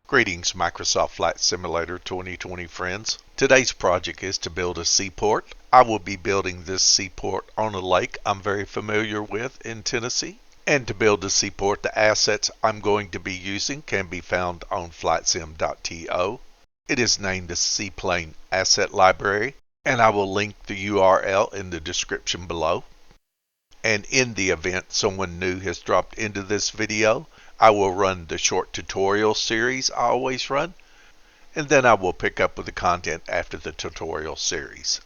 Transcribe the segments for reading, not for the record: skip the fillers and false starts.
Greetings, Microsoft Flight Simulator 2020 friends. Today's project is to build a seaport. I will be building this seaport on a lake I'm very familiar with in Tennessee. And to build the seaport, the assets I'm going to be using can be found on flightsim.to. It is named the Seaplane Asset Library, and I will link the URL in the description below. And in the event someone new has dropped into this video, I will run the short tutorial series I always run, and then I will pick up with the content after the tutorial series.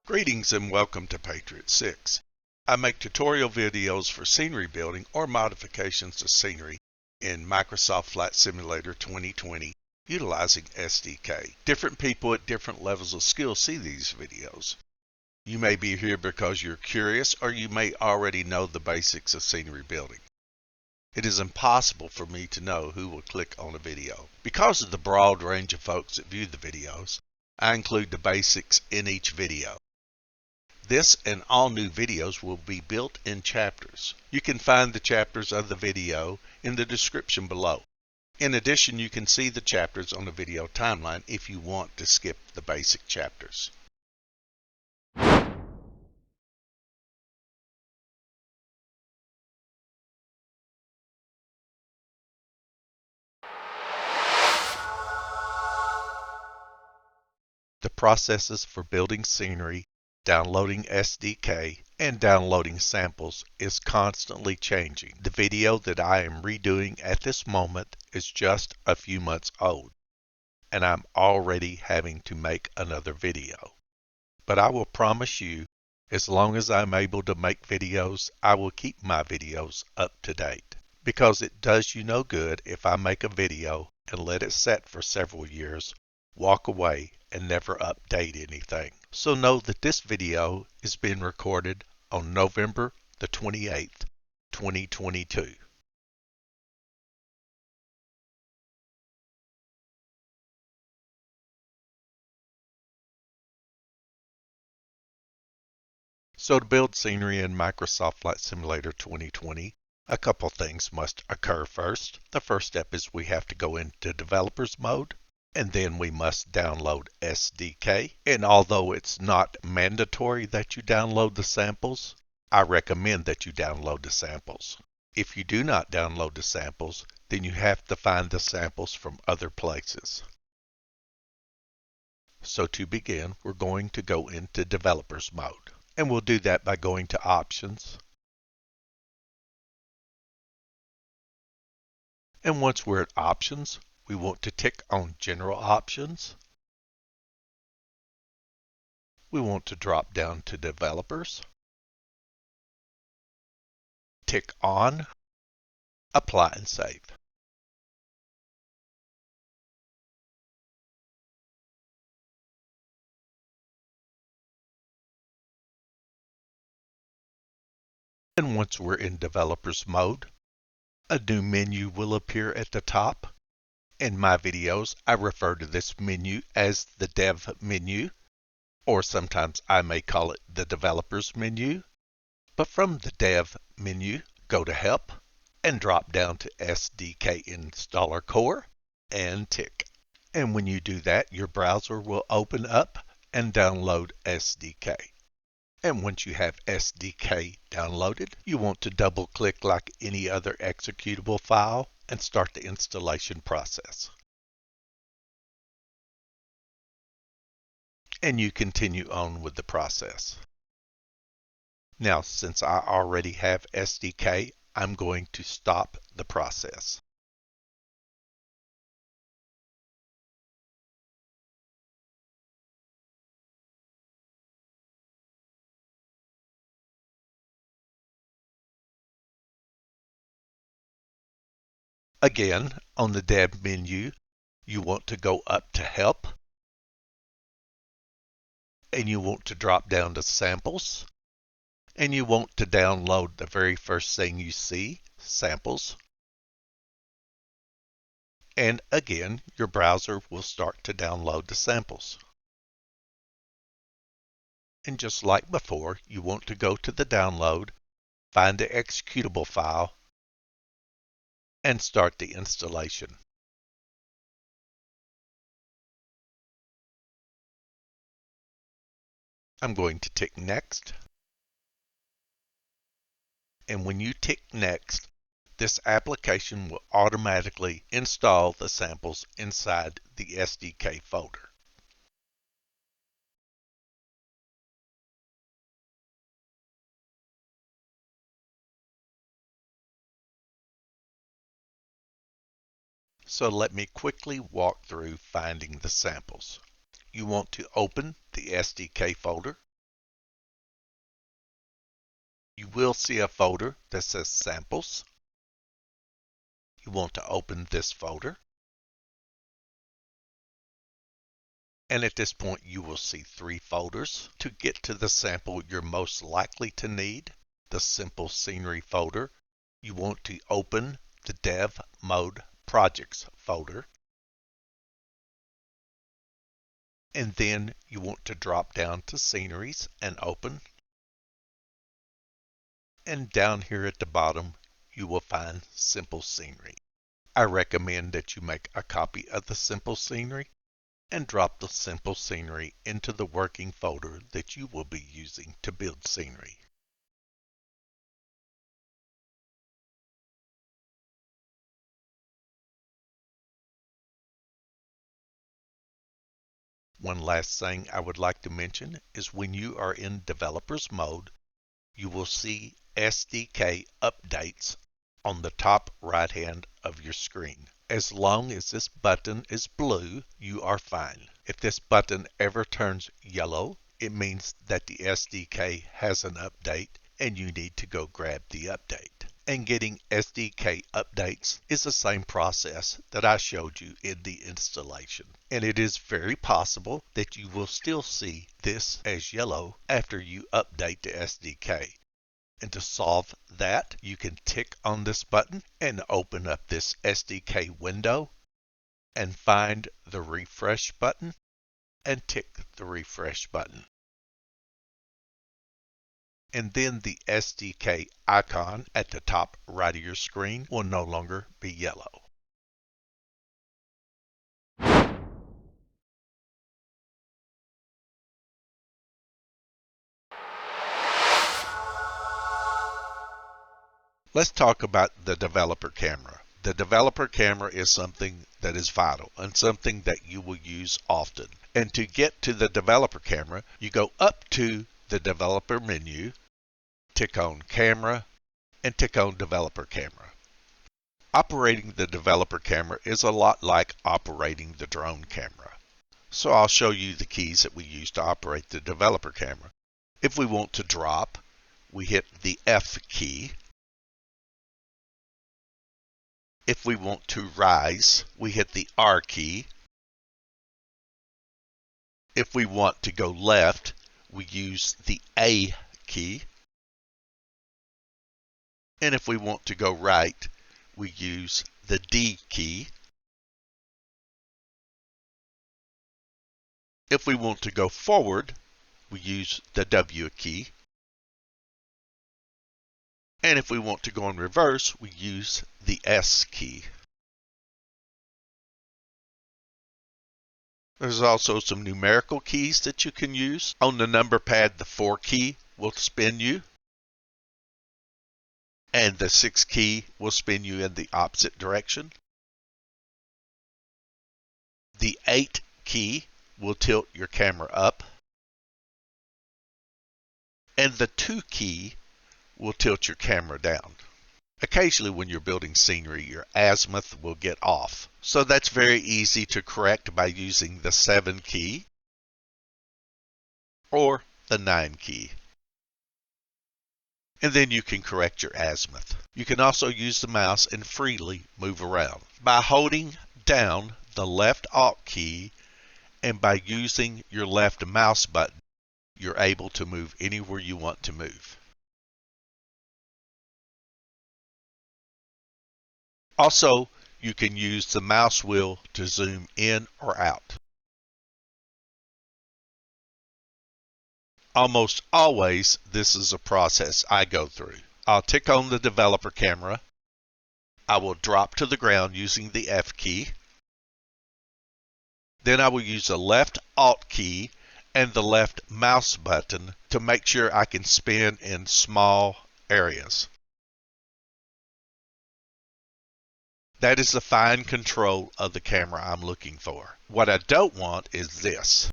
Greetings and welcome to Patriot 6. I make tutorial videos for scenery building or modifications to scenery in Microsoft Flight Simulator 2020 utilizing SDK. Different people at different levels of skill see these videos. You may be here because you're curious, or you may already know the basics of scenery building. It is impossible for me to know who will click on a video. Because of the broad range of folks that view the videos, I include the basics in each video. This and all new videos will be built in chapters. You can find the chapters of the video in the description below. In addition, you can see the chapters on the video timeline if you want to skip the basic chapters. The processes for building scenery, downloading SDK, and downloading samples is constantly changing. The video that I am redoing at this moment is just a few months old, and I'm already having to make another video. But I will promise you, as long as I'm able to make videos, I will keep my videos up to date. Because it does you no good if I make a video and let it set for several years, walk away, and never update anything. So know that this video is being recorded on November the 28th, 2022. So to build scenery in Microsoft Flight Simulator 2020, a couple things must occur first. The first step is we have to go into developers mode, and then we must download SDK. And although it's not mandatory that you download the samples, I recommend that you download the samples. If you do not download the samples, then you have to find the samples from other places. So to begin, we're going to go into developers mode. And we'll do that by going to Options. And once we're at Options, we want to tick on General Options. We want to drop down to Developers. Tick on Apply and Save. And once we're in Developers mode, a new menu will appear at the top. In my videos, I refer to this menu as the Dev menu, or sometimes I may call it the Developers menu. But from the Dev menu, go to Help and drop down to SDK Installer Core and tick. And when you do that, your browser will open up and download SDK. And once you have SDK downloaded, you want to double click like any other executable file and start the installation process. And you continue on with the process. Now, since I already have SDK, I'm going to stop the process. Again, on the Dev menu, you want to go up to Help, and you want to drop down to Samples, and you want to download the very first thing you see, Samples. And again, your browser will start to download the samples. And just like before, you want to go to the download, find the executable file, and start the installation. I'm going to tick Next. And when you tick Next, this application will automatically install the samples inside the SDK folder. So let me quickly walk through finding the samples. You want to open the SDK folder. You will see a folder that says Samples. You want to open this folder. And at this point, you will see 3 folders. To get to the sample you're most likely to need, the Simple Scenery folder, you want to open the Dev Mode Projects folder. And then you want to drop down to Sceneries and open. And down here at the bottom, you will find Simple Scenery. I recommend that you make a copy of the Simple Scenery and drop the Simple Scenery into the working folder that you will be using to build scenery. One last thing I would like to mention is when you are in developer's mode, you will see SDK updates on the top right hand of your screen. As long as this button is blue, you are fine. If this button ever turns yellow, it means that the SDK has an update and you need to go grab the update. And getting SDK updates is the same process that I showed you in the installation. And it is very possible that you will still see this as yellow after you update the SDK. And to solve that, you can tick on this button and open up this SDK window and find the refresh button and tick the refresh button. And then the SDK icon at the top right of your screen will no longer be yellow. Let's talk about the developer camera. The developer camera is something that is vital and something that you will use often. And to get to the developer camera, you go up to the developer menu, tick on Camera, and tick on Developer Camera. Operating the developer camera is a lot like operating the drone camera. So I'll show you the keys that we use to operate the developer camera. If we want to drop, we hit the F key. If we want to rise, we hit the R key. If we want to go left, we use the A key. And if we want to go right, we use the D key. If we want to go forward, we use the W key. And if we want to go in reverse, we use the S key. There's also some numerical keys that you can use. On the number pad, the 4 key will spin you, and the 6 key will spin you in the opposite direction. The 8 key will tilt your camera up, and the 2 key will tilt your camera down. Occasionally when you're building scenery, your azimuth will get off. So that's very easy to correct by using the 7 key or the 9 key. and then you can correct your azimuth. You can also use the mouse and freely move around. By holding down the left Alt key and by using your left mouse button, you're able to move anywhere you want to move. Also, you can use the mouse wheel to zoom in or out. Almost always, this is a process I go through. I'll tick on the developer camera. I will drop to the ground using the F key. Then I will use the left Alt key and the left mouse button to make sure I can spin in small areas. That is the fine control of the camera I'm looking for. What I don't want is this.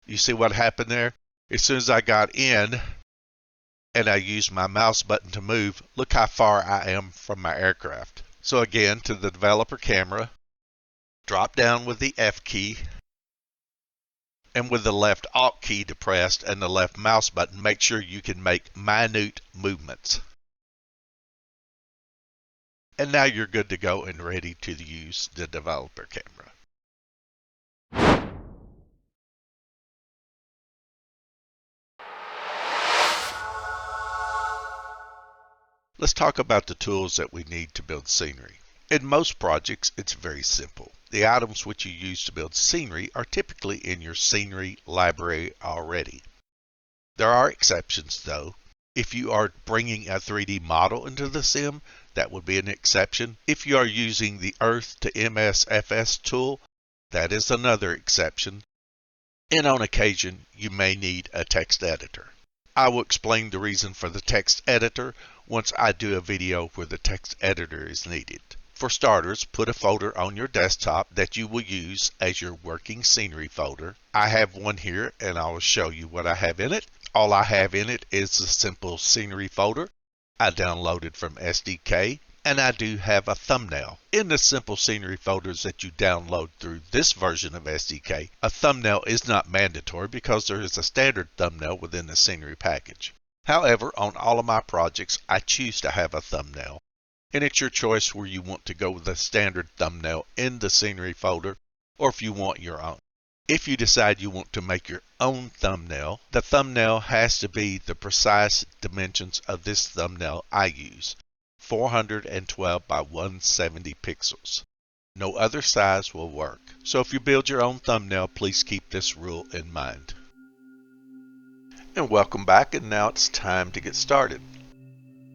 You see what happened there? As soon as I got in and I used my mouse button to move, look how far I am from my aircraft. So again, to the developer camera, drop down with the F key, and with the left Alt key depressed and the left mouse button, make sure you can make minute movements. And now you're good to go and ready to use the developer camera. Let's talk about the tools that we need to build scenery. In most projects, it's very simple. The items which you use to build scenery are typically in your scenery library already. There are exceptions though. If you are bringing a 3D model into the sim, that would be an exception. If you are using the Earth to MSFS tool, that is another exception. And on occasion, you may need a text editor. I will explain the reason for the text editor once I do a video where the text editor is needed. For starters, put a folder on your desktop that you will use as your working scenery folder. I have one here and I will show you what I have in it. All I have in it is a simple scenery folder I downloaded from SDK, and I do have a thumbnail. In the simple scenery folders that you download through this version of SDK, a thumbnail is not mandatory because there is a standard thumbnail within the scenery package. However, on all of my projects, I choose to have a thumbnail, and it's your choice where you want to go with the standard thumbnail in the scenery folder or if you want your own. If you decide you want to make your own thumbnail, the thumbnail has to be the precise dimensions of this thumbnail I use, 412 by 170 pixels. No other size will work. So if you build your own thumbnail, please keep this rule in mind. And welcome back, and now it's time to get started.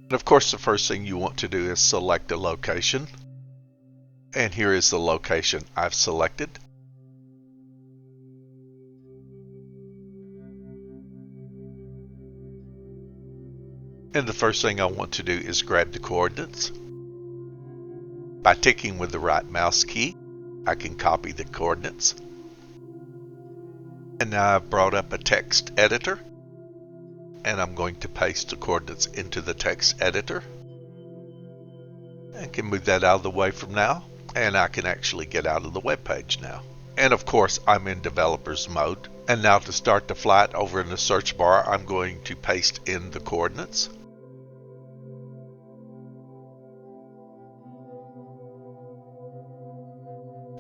And of course, the first thing you want to do is select a location. And here is the location I've selected. And the first thing I want to do is grab the coordinates. By ticking with the right mouse key, I can copy the coordinates. And now I've brought up a text editor, and I'm going to paste the coordinates into the text editor. I can move that out of the way from now, and I can actually get out of the web page now. And of course, I'm in developer's mode. And now to start the flight, over in the search bar, I'm going to paste in the coordinates.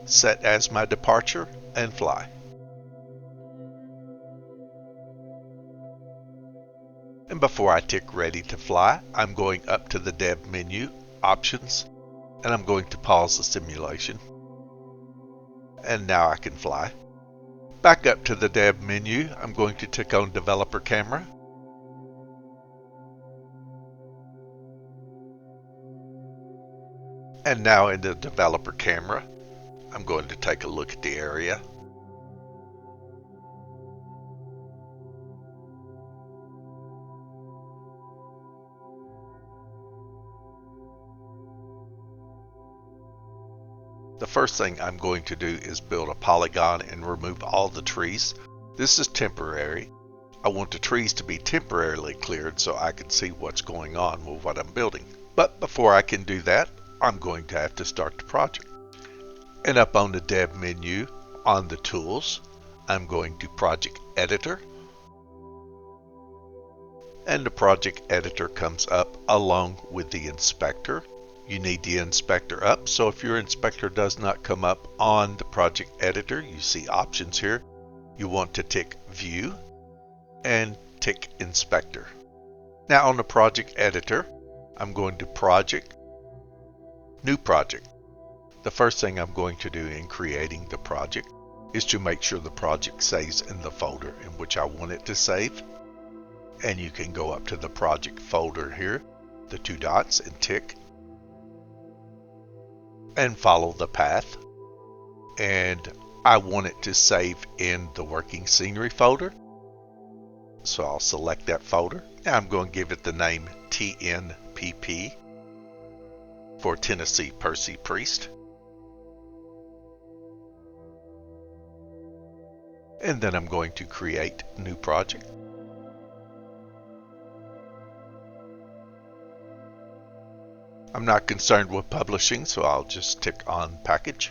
Set as my departure and fly. And before I tick ready to fly, I'm going up to the dev menu, options, and I'm going to pause the simulation. And now I can fly. Back up to the dev menu, I'm going to tick on developer camera. And now in the developer camera, I'm going to take a look at the area. The first thing I'm going to do is build a polygon and remove all the trees. This is temporary. I want the trees to be temporarily cleared so I can see what's going on with what I'm building. But before I can do that, I'm going to have to start the project. And up on the dev menu, on the tools, I'm going to Project Editor, and the Project Editor comes up along with the inspector. You need the inspector up, so if your inspector does not come up on the Project Editor, you see options here. You want to tick View and tick Inspector. Now on the Project Editor, I'm going to Project, New Project. The first thing I'm going to do in creating the project is to make sure the project saves in the folder in which I want it to save. And you can go up to the project folder here, the two dots, and tick, and follow the path. And I want it to save in the working scenery folder. So I'll select that folder. Now I'm going to give it the name TNPP for Tennessee Percy Priest. And then I'm going to create new project. I'm not concerned with publishing, so I'll just tick on package.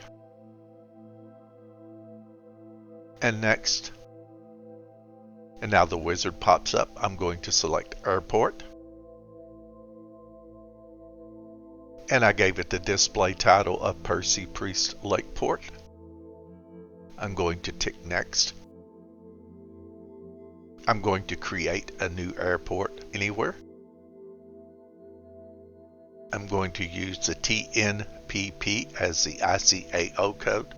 And next. And now the wizard pops up. I'm going to select airport. And I gave it the display title of Percy Priest Lakeport. I'm going to tick next. I'm going to create a new airport anywhere. I'm going to use the TNPP as the ICAO code.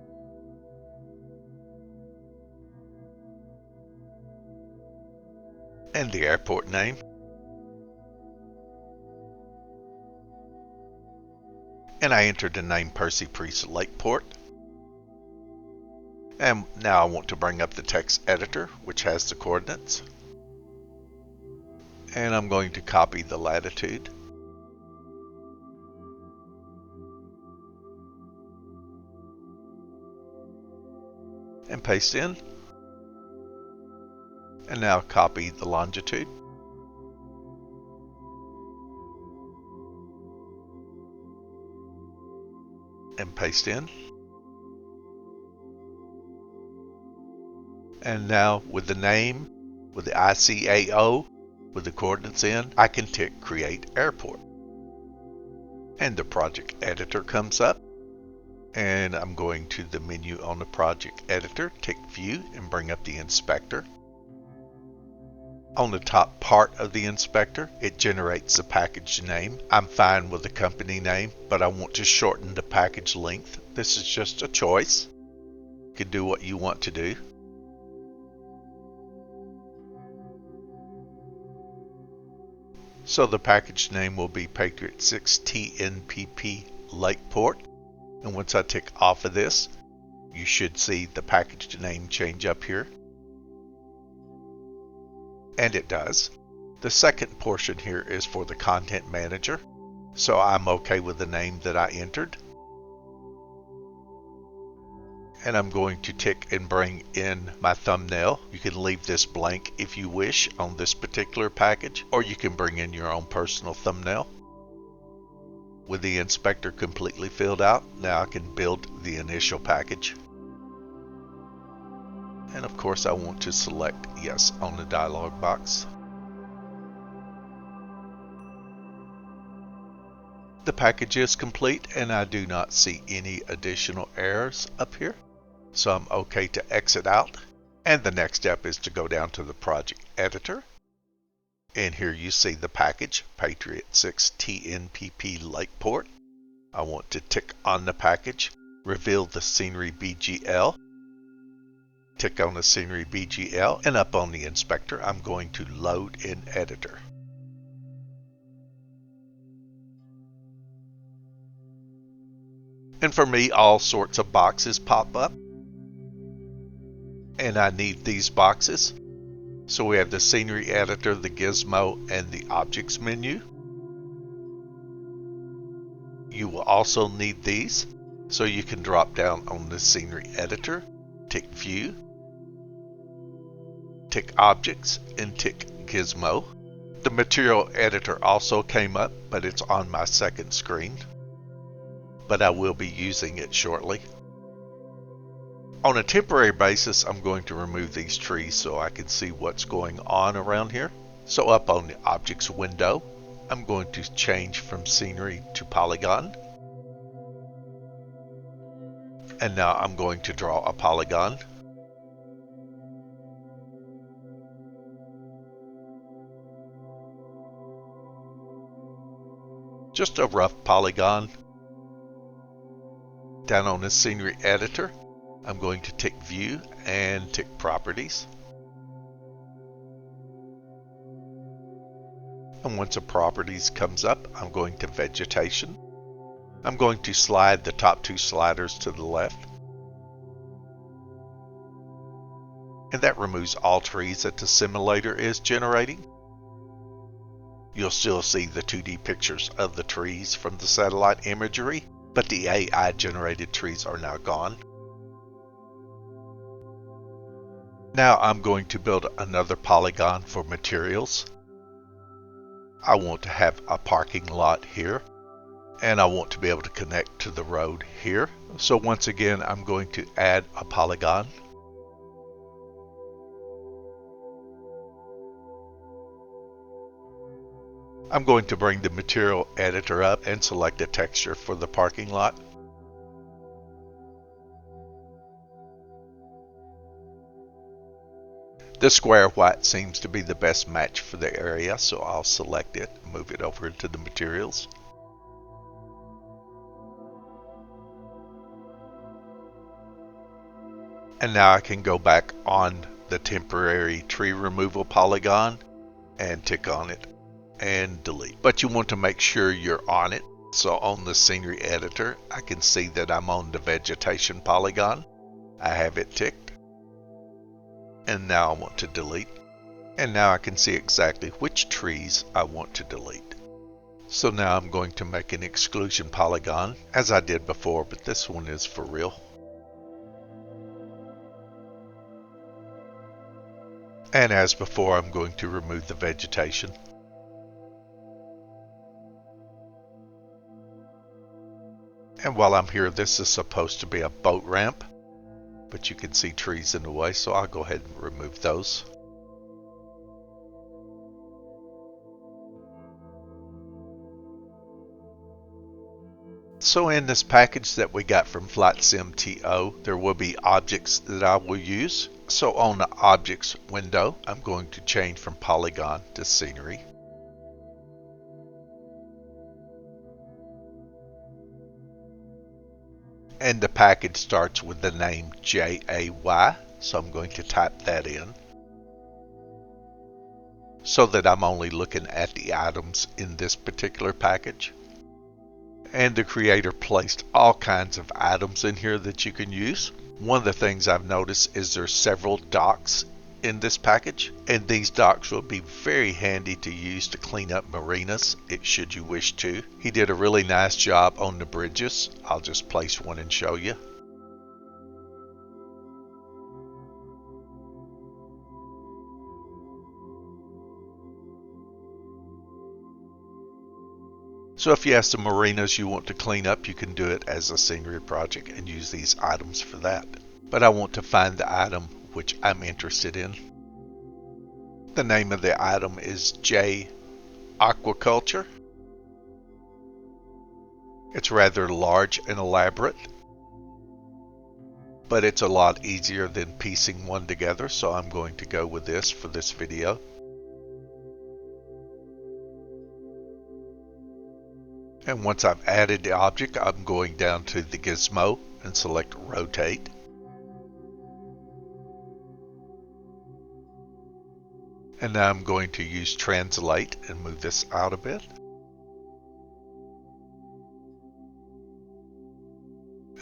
And the airport name. And I entered the name Percy Priest Lakeport. And now I want to bring up the text editor, which has the coordinates. And I'm going to copy the latitude. And paste in. And now copy the longitude. And paste in. And now with the name, with the ICAO, with the coordinates in, I can tick Create Airport. And the project editor comes up. And I'm going to the menu on the project editor, tick View, and bring up the inspector. On the top part of the inspector, it generates the package name. I'm fine with the company name, but I want to shorten the package length. This is just a choice. You can do what you want to do. So the package name will be Patriot 6 TNPP Lakeport. And once I tick off of this, you should see the package name change up here. And it does. The second portion here is for the content manager. So I'm okay with the name that I entered. And I'm going to tick and bring in my thumbnail. You can leave this blank if you wish on this particular package, or you can bring in your own personal thumbnail. With the inspector completely filled out, now I can build the initial package. And of course I want to select yes on the dialog box. The package is complete and I do not see any additional errors up here. So I'm okay to exit out. And the next step is to go down to the project editor. And here you see the package, Patriot 6 TNPP Lakeport. I want to tick on the package, reveal the scenery BGL. Tick on the scenery BGL, and up on the inspector, I'm going to load in editor. And for me, all sorts of boxes pop up. And I need these boxes. So we have the scenery editor, the gizmo, and the objects menu. You will also need these. So you can drop down on the scenery editor, tick view, tick objects, and tick gizmo. The material editor also came up, but it's on my second screen. But I will be using it shortly. On a temporary basis, I'm going to remove these trees so I can see what's going on around here. So up on the Objects window, I'm going to change from Scenery to Polygon. And now I'm going to draw a polygon. Just a rough polygon. Down on the Scenery Editor, I'm going to tick View and tick Properties. And once a Properties comes up, I'm going to Vegetation. I'm going to slide the top two sliders to the left. And that removes all trees that the simulator is generating. You'll still see the 2D pictures of the trees from the satellite imagery, but the AI generated trees are now gone. Now I'm going to build another polygon for materials. I want to have a parking lot here, and I want to be able to connect to the road here. So once again, I'm going to add a polygon. I'm going to bring the material editor up and select a texture for the parking lot. The square white seems to be the best match for the area, so I'll select it and move it over to the materials. And now I can go back on the temporary tree removal polygon and tick on it and delete. But you want to make sure you're on it. So on the Scenery Editor, I can see that I'm on the Vegetation polygon. I have it ticked. And now I want to delete. And now I can see exactly which trees I want to delete. So now I'm going to make an exclusion polygon, as I did before, but this one is for real. And as before, I'm going to remove the vegetation. And while I'm here, this is supposed to be a boat ramp, but you can see trees in the way, so I'll go ahead and remove those. So in this package that we got from FlightSim.to, there will be objects that I will use. So on the Objects window, I'm going to change from Polygon to Scenery. And the package starts with the name JAY, so I'm going to type that in so that I'm only looking at the items in this particular package. And the creator placed all kinds of items in here that you can use. One of the things I've noticed is there's several docks in this package, and these docks will be very handy to use to clean up marinas, should you wish to. He did a really nice job on the bridges. I'll just place one and show you. So if you have some marinas you want to clean up, you can do it as a scenery project and use these items for that. But I want to find the item which I'm interested in. The name of the item is J Aquaculture. It's rather large and elaborate, but it's a lot easier than piecing one together, so I'm going to go with this for this video. And once I've added the object, I'm going down to the gizmo and select Rotate. And now I'm going to use Translate and move this out a bit.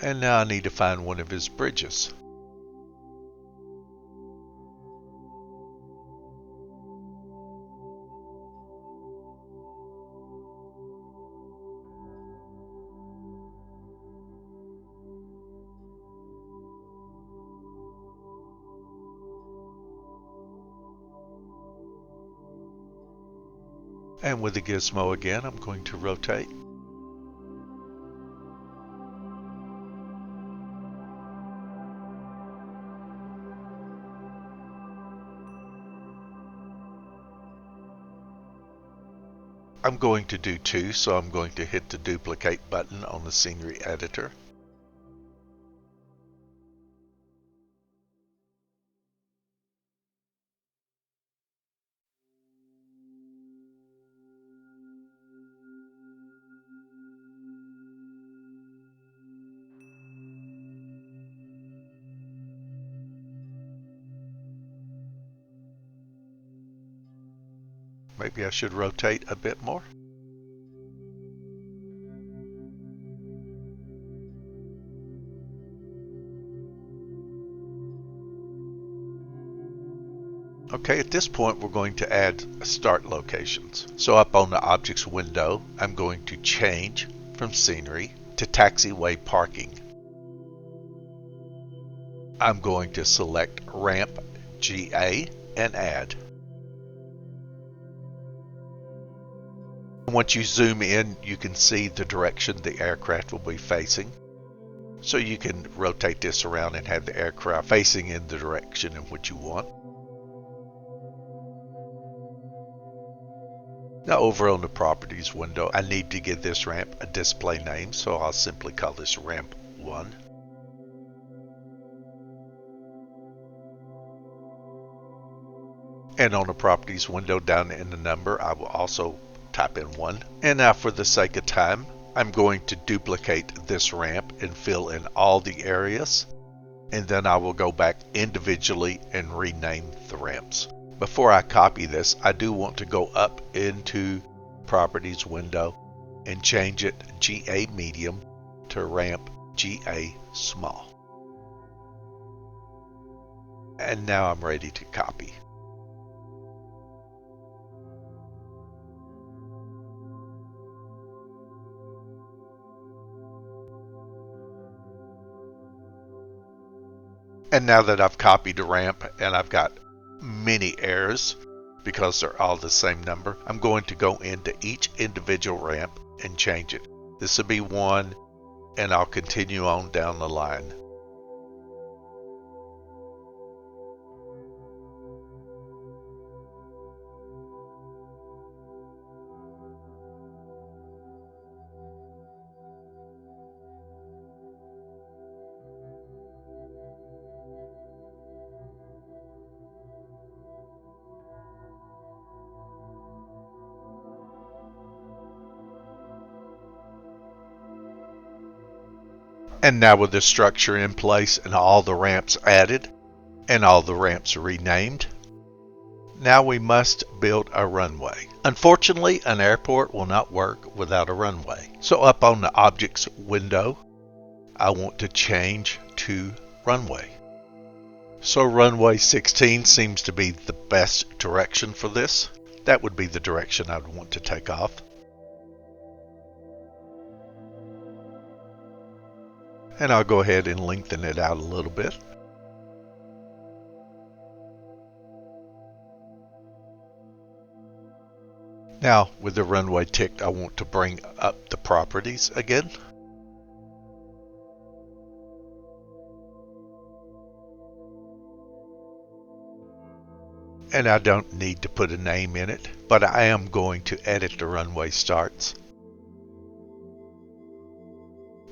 And now I need to find one of his bridges. And with the gizmo again, I'm going to rotate. I'm going to do 2, so I'm going to hit the duplicate button on the scenery editor. Maybe I should rotate a bit more. Okay, at this point we're going to add start locations. So up on the objects window, I'm going to change from scenery to taxiway parking. I'm going to select ramp GA and add. Once you zoom in, you can see the direction the aircraft will be facing. So you can rotate this around and have the aircraft facing in the direction in which you want. Now over on the properties window, I need to give this ramp a display name, so I'll simply call this ramp 1. And on the properties window down in the number, I will also type in 1. And now for the sake of time, I'm going to duplicate this ramp and fill in all the areas. And then I will go back individually and rename the ramps. Before I copy this, I do want to go up into Properties window and change it GA Medium to Ramp GA Small. And now I'm ready to copy. And now that I've copied the ramp and I've got many errors because they're all the same number, I'm going to go into each individual ramp and change it. This will be 1, and I'll continue on down the line. And now with the structure in place and all the ramps added and all the ramps renamed, now we must build a runway. Unfortunately, an airport will not work without a runway. So up on the objects window, I want to change to runway. So runway 16 seems to be the best direction for this. That would be the direction I'd want to take off. And I'll go ahead and lengthen it out a little bit. Now, with the runway ticked, I want to bring up the properties again. And I don't need to put a name in it, but I am going to edit the runway starts.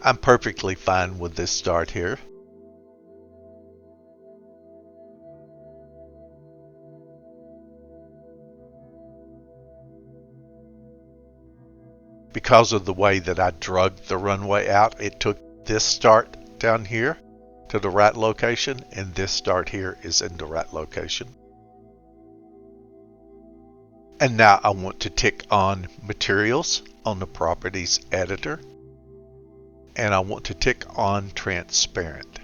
I'm perfectly fine with this start here. Because of the way that I drug the runway out, it took this start down here to the right location, and this start here is in the right location. And now I want to tick on materials on the properties editor. And I want to tick on transparent.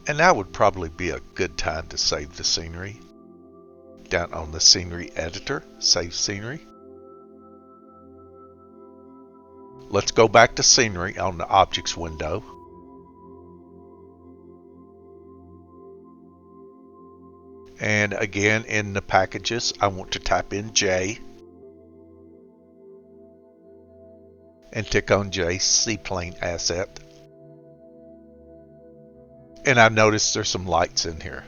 And that would probably be a good time to save the scenery. Down on the scenery editor, save scenery. Let's go back to scenery on the objects window. And again in the packages, I want to type in J. And tick on J, Seaplane asset. And I noticed there's some lights in here.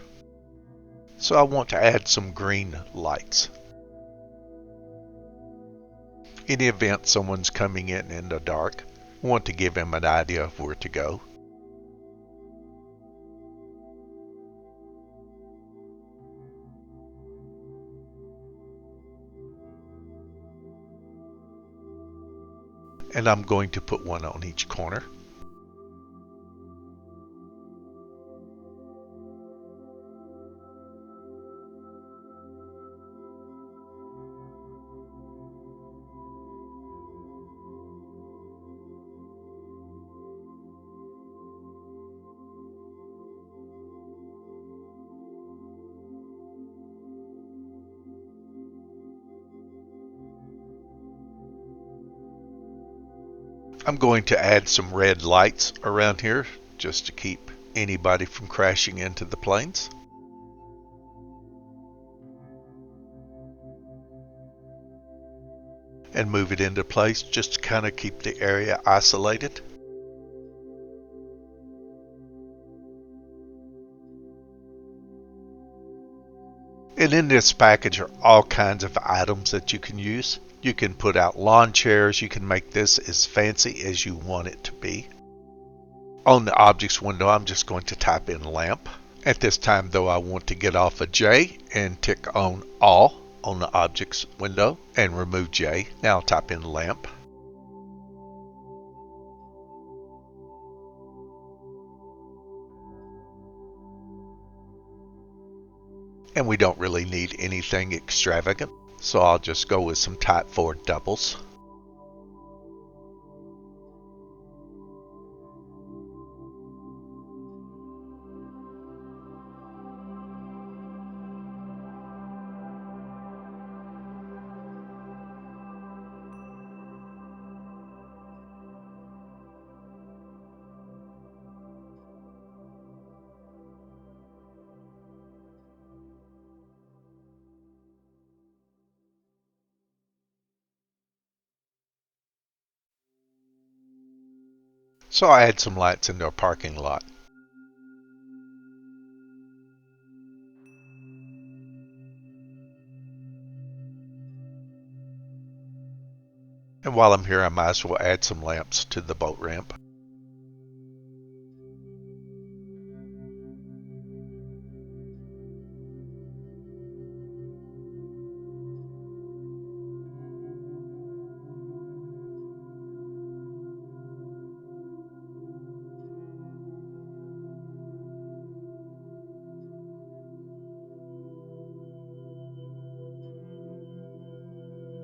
So I want to add some green lights. In the event someone's coming in the dark, I want to give them an idea of where to go. And I'm going to put one on each corner. I'm going to add some red lights around here just to keep anybody from crashing into the planes. And move it into place just to kind of keep the area isolated. And in this package are all kinds of items that you can use. You can put out lawn chairs. You can make this as fancy as you want it to be. On the objects window, I'm just going to type in lamp. At this time, though, I want to get off of J and tick on all on the objects window and remove J. Now I'll type in lamp. And we don't really need anything extravagant, so I'll just go with some type 4 doubles. So I add some lights into a parking lot. And while I'm here, I might as well add some lamps to the boat ramp.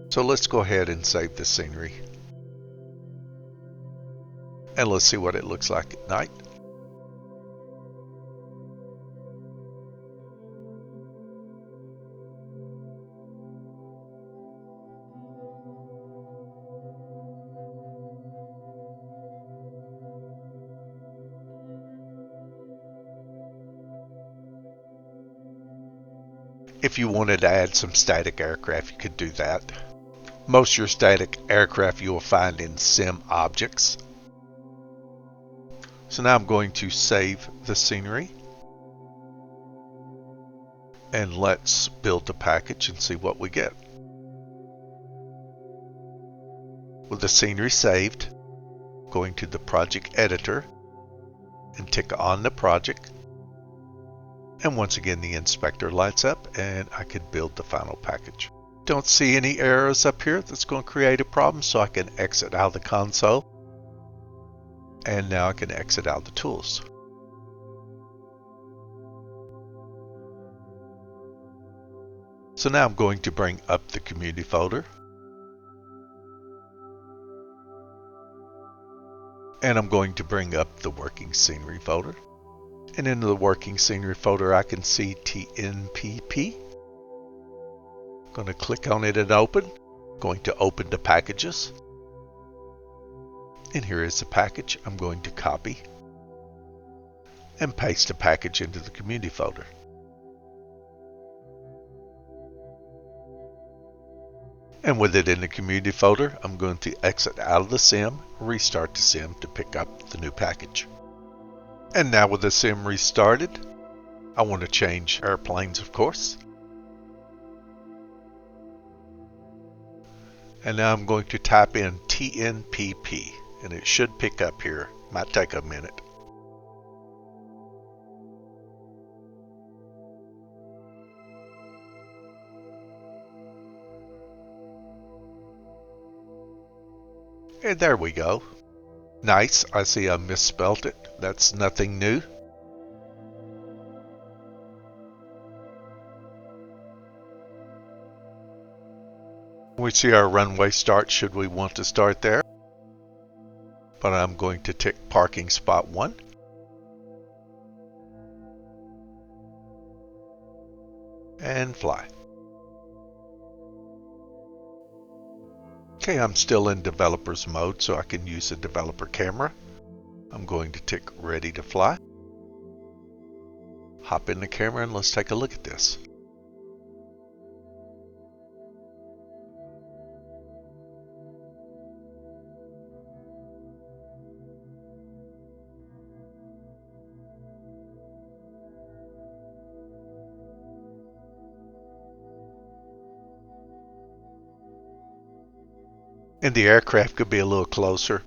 So let's go ahead and save the scenery. And let's see what it looks like at night. If you wanted to add some static aircraft, you could do that. Most of your static aircraft you will find in sim objects. So now I'm going to save the scenery. And let's build the package and see what we get. With the scenery saved, going to the project editor and tick on the project. And once again the inspector lights up and I could build the final package. Don't see any errors up here that's going to create a problem, so I can exit out of the console. And now I can exit out the tools. So now I'm going to bring up the community folder. And I'm going to bring up the working scenery folder. And in the working scenery folder I can see TNPP. Going to click on it and open. Going to open the packages. And here is the package. I'm going to copy and paste the package into the community folder. And with it in the community folder, I'm going to exit out of the sim, restart the sim to pick up the new package. And now with the sim restarted, I want to change airplanes, of course. And now I'm going to type in TNPP, and it should pick up here. Might take a minute. And there we go. Nice. I see I misspelled it. That's nothing new. We see our runway start should we want to start there. But I'm going to tick parking spot 1. And fly. Okay, I'm still in developer's mode, so I can use the developer camera. I'm going to tick ready to fly. Hop in the camera and let's take a look at this. And the aircraft could be a little closer.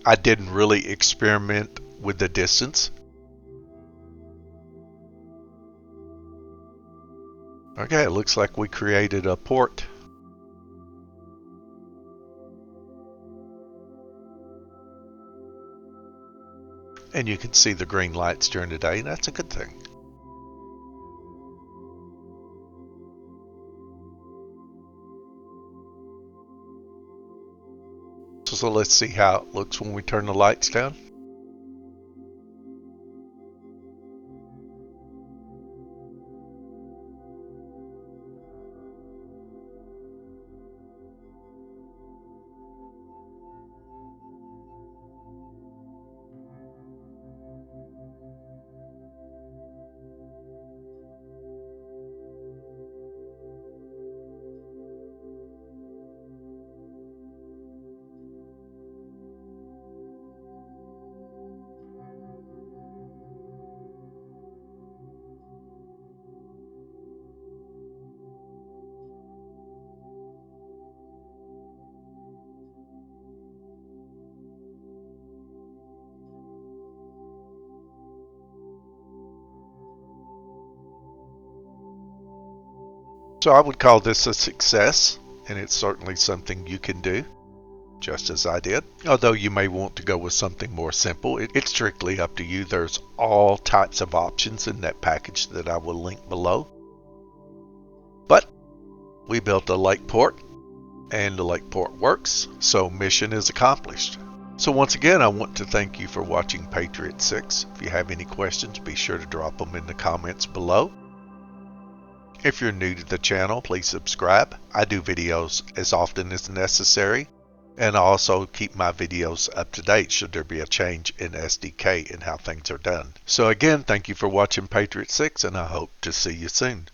I didn't really experiment with the distance. Okay, it looks like we created a port. And you can see the green lights during the day, and that's a good thing. So let's see how it looks when we turn the lights down. So I would call this a success, and it's certainly something you can do, just as I did. Although you may want to go with something more simple, it's strictly up to you. There's all types of options in that package that I will link below. But we built a lake port, and the lake port works, so mission is accomplished. So once again, I want to thank you for watching Patriot 6. If you have any questions, be sure to drop them in the comments below. If you're new to the channel, please subscribe. I do videos as often as necessary, and I also keep my videos up to date should there be a change in SDK and how things are done. So again, thank you for watching Patriot 6, and I hope to see you soon.